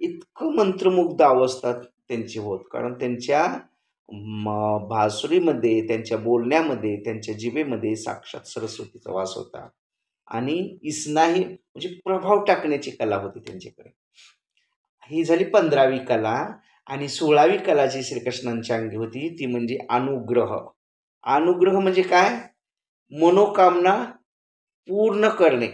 इतकं मंत्रमुग्ध अवस्था त्यांची होत. कारण त्यांच्या भासुरीमध्ये, त्यांच्या बोलण्यामध्ये, त्यांच्या जिभेमध्ये साक्षात सरस्वतीचा वास होता. आणि इसनाही म्हणजे प्रभाव टाकण्याची कला होती त्यांच्याकडे. ही झाली 15वी कला. आणि 16वी कला जी श्रीकृष्णांच्या अंगी होती ती म्हणजे अनुग्रह. अनुग्रह म्हणजे काय? मनोकामना पूर्ण करणे.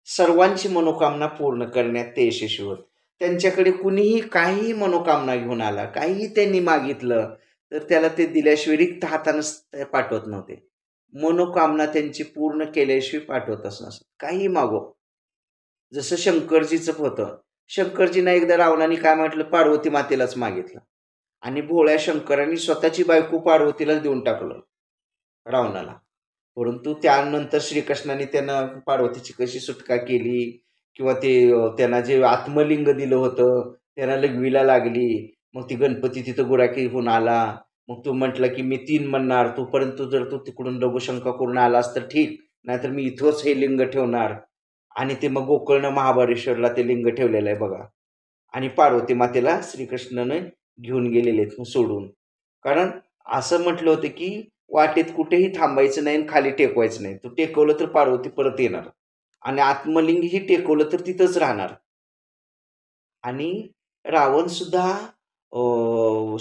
सर्वांची मनोकामना पूर्ण करण्यात ते यशस्वी होत. त्यांच्याकडे कुणीही काहीही मनोकामना घेऊन आला, काहीही त्यांनी मागितलं, तर त्याला ते दिल्याशिवाय रिक्त हातानं पाठवत नव्हते. मनोकामना त्यांची पूर्ण केल्याशिवाय पाठवतच नसत. काहीही मागो. जसं शंकरजीचं होतं. शंकरजींना एकदा रावणाने काय म्हटलं, पार्वती मातेलाच मागितलं. आणि भोळ्या शंकरांनी स्वतःची बायको पार्वतीलाच देऊन टाकलं रावणाला. परंतु त्यानंतर श्रीकृष्णाने त्यांना पार्वतीची कशी सुटका केली, किंवा ते त्यांना जे आत्मलिंग दिलं होतं त्यांना लघवीला लागली. मग ती गणपती तिथं गुराखी होऊन आला. मग तो म्हटला की मी 3 म्हणणार, तू परंतु जर तू तिकडून लघुशंका करून आलास तर ठीक, नाहीतर मी इथंच हे लिंग ठेवणार. आणि ते मग गोकर्ण महाबळेश्वरला ते लिंग ठेवलेलं आहे बघा. आणि पार्वती मातेला श्रीकृष्णाने घेऊन गेलेले आहेत सोडून. कारण असं म्हटलं होतं की वाटेत कुठेही थांबायचं नाही आणि खाली टेकवायचं नाही. तू टेकवलं तर पार्वती परत येणार, आणि आत्मलिंगही टेकवलं तर तिथंच राहणार. आणि रावण सुद्धा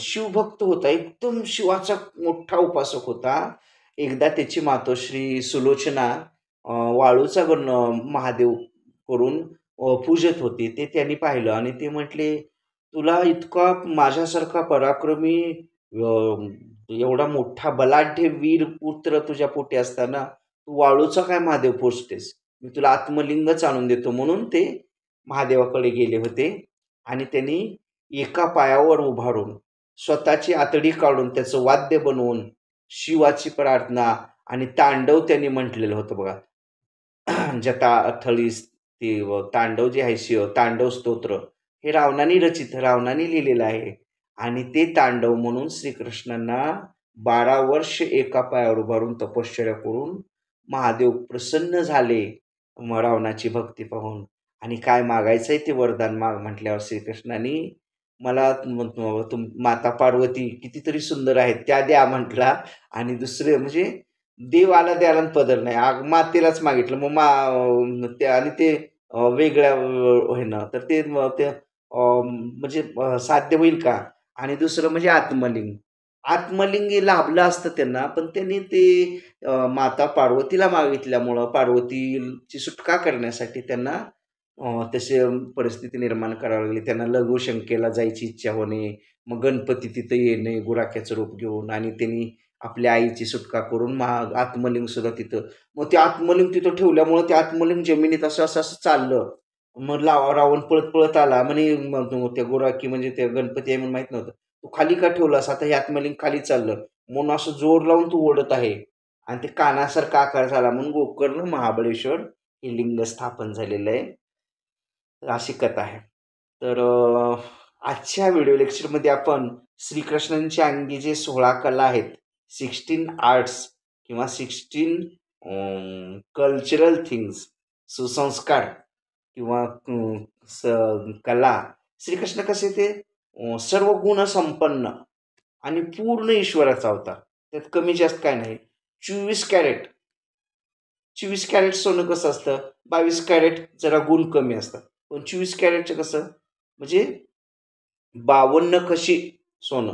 शिवभक्त होता, एकदम शिवाचा मोठा उपासक होता. एकदा त्याची मातोश्री सुलोचना वाळूचा महादेव करून पूजत होती. ते त्यांनी पाहिलं आणि ते म्हटले, तुला इतका माझ्यासारखा पराक्रमी एवढा मोठा बलाढ्य वीर पुत्र तुझ्या पोटी असताना तू वाळूचा काय महादेव पूजतेस? मी तुला आत्मलिंगच आणून देतो. म्हणून ते महादेवाकडे गेले होते. आणि त्यांनी एका पायावर उभारून स्वतःची आतडी काढून त्याचं वाद्य बनवून शिवाची प्रार्थना आणि तांडव त्यांनी म्हटलेलं होतं बघा. जटा अथळीस ते तांडव जे आहे, शिव तांडव स्तोत्र हे रावणाने लिहिलेलं आहे. आणि ते तांडव म्हणून श्रीकृष्णांना 12 वर्ष एका पायावर उभारून तपश्चर्या करून महादेव प्रसन्न झाले रावणाची भक्ती पाहून. आणि काय मागायचंय ते वरदान माग म्हटल्यावर श्रीकृष्णाने, मला माता पार्वती कितीतरी सुंदर आहेत त्या द्या म्हटला. आणि दुसरे म्हणजे देव आला द्याला पदर नाही, मातेलाच मागितलं. मग त्या आणि ते वेगळ्या ना तर ते म्हणजे साध्य होईल का? आणि दुसरं म्हणजे आत्मलिंग लाभलं असतं त्यांना, पण त्यांनी ते माता पार्वतीला मागितल्यामुळं पार्वतीची सुटका करण्यासाठी त्यांना तशी परिस्थिती निर्माण करावी लागली. त्यांना लघुशंकेला जायची इच्छा होणे, मग गणपती तिथं येणे गुराख्याचं रूप घेऊन, आणि त्यांनी आपल्या आईची सुटका करून आत्मलिंग सुद्धा तिथं. मग ते आत्मलिंग तिथं ठेवल्यामुळं ते आत्मलिंग जमिनीत असं असं असं चाललं. मग रावण पळत पळत आला म्हणे, मग त्या गुराखी म्हणजे त्या गणपती आहे म्हणून माहित नव्हतं. तू खाली का ठेवलास? आता हे आत्मलिंग खाली चाललं म्हणून असं जोर लावून तू ओढत आहे. आणि ते कानासारखा आकार झाला म्हणून गोकर्ण महाबळेश्वर हे लिंग स्थापन झालेलं आहे. तर अशी कथा आहे. तर आजच्या व्हिडिओ लेक्चरमध्ये आपण श्रीकृष्णांच्या अंगी जे 16 कला आहेत, 16 आर्ट्स किंवा 16 कल्चरल थिंग्स, सुसंस्कार किंवा कला, श्रीकृष्ण कसे ते सर्व गुण संपन्न आणि पूर्ण ईश्वराचा अवतार. त्यात कमी जास्त काय नाही. 24 कॅरेट सोनं कसं असतं, 22 कॅरेट जरा गुण कमी असतात, पण 24 कॅरेटचं कसं म्हणजे 52 खशी सोनं.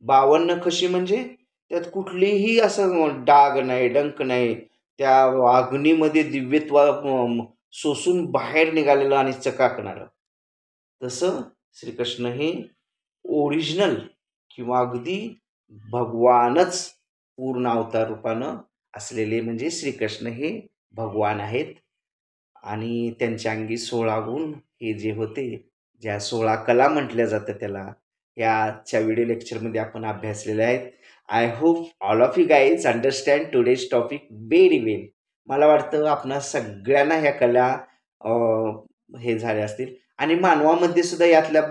52 खशी म्हणजे त्यात कुठलीही असं डाग नाही, डंक नाही. त्या अग्नीमध्ये दिव्यत्व सोसून बाहेर निघालेलं आणि चकाकणारं. तसं श्रीकृष्ण हे ओरिजिनल किंवा अगदी भगवानच पूर्ण अवतार रूपानं असलेले म्हणजे श्रीकृष्ण हे भगवान आहेत. आणि त्यांच्या अंगी 16 गुण हे जे होते, ज्या 16 कला म्हटल्या जातं त्याला, याच्या व्हिडिओ लेक्चरमध्ये आपण अभ्यासलेले आहेत. I hope all of you guys understand today's topic very well. मला वाटतं आपणा सगळ्यांना ह्या कला हे झाल्या असतील. आणि मानवामध्ये सुद्धा यातल्या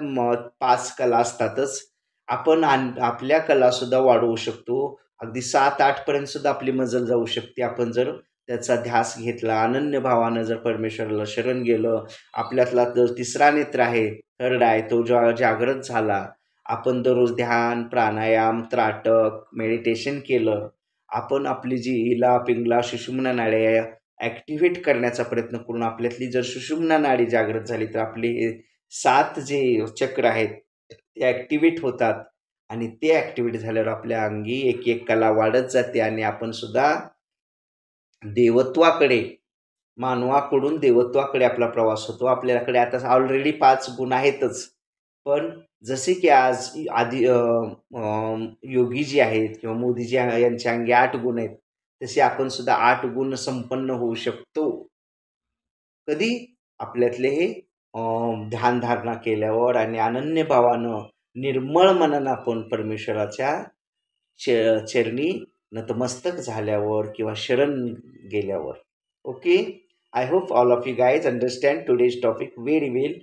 5 कला असतातच. आपण आपल्या कलासुद्धा वाढवू शकतो. अगदी 7-8 पर्यंत सुद्धा आपली मजल जाऊ शकते, आपण जर त्याचा ध्यास घेतला, अनन्य भावानं जर परमेश्वराला शरण गेलं, आपल्यातला जर तिसरा नेत्र आहे, थर्ड आय, तो जागृत झाला, आपण दररोज ध्यान, प्राणायाम, त्राटक, मेडिटेशन केलं, आपण आपली जी इला, पिंगला, सुषुम्ना नाड्या ॲक्टिव्हेट करण्याचा प्रयत्न करून आपल्यातली जर सुषुम्ना नाडी जागृत झाली, तर आपले हे 7 जे चक्र आहेत ते ॲक्टिव्हेट होतात आणि ते ॲक्टिव्हेट झाल्यावर आपल्या अंगी एक कला वाढत जाते आणि आपण सुद्धा देवत्वाकडे, मानवाकडून देवत्वाकडे आपला प्रवास होतो. आपल्याकडे आता ऑलरेडी 5 गुण आहेतच. पण जसे की आज आधी योगी जी आहेत किंवा मोदीजी यांच्या अंगी 8 गुण आहेत. तसे आपण सुद्धा 8 गुण संपन्न होऊ शकतो. कधी? आपल्यातले हे ध्यानधारणा केल्यावर आणि अनन्य भावानं, निर्मळ मनानं आपण परमेश्वराच्या चरणी नतमस्तक झाल्यावर किंवा शरण गेल्यावर. Okay, I hope all of you guys understand today's topic very well.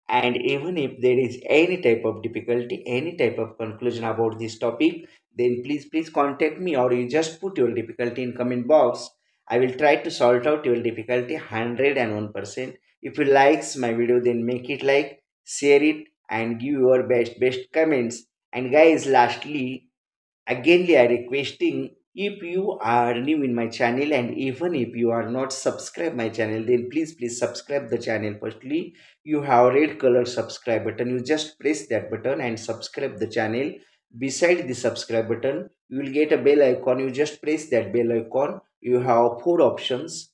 And even if there is any type of difficulty, any type of conclusion about this topic, then please contact me, or you just put your difficulty in comment box. I will try to sort out your difficulty 101%. If you likes my video, then make it like, share it, and give your best comments. And guys, lastly, againly I requesting, if you are new in my channel and even if you are not subscribe my channel, then please subscribe the channel. Firstly, you have red color subscribe button, you just press that button and subscribe the channel. Beside the subscribe button, you will get a bell icon, you just press that bell icon. You have 4 options.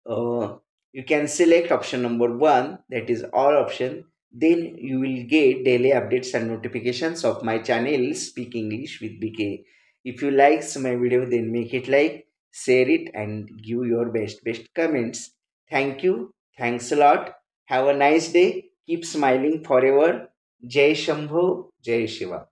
You can select option number 1, that is all option. Then you will get daily updates and notifications of my channel Speak English with BK. If you likes my video, then make it like, share it, and give your best comments. Thank you. Thanks a lot. Have a nice day. Keep smiling forever. Jai Shambho. Jai Shiva.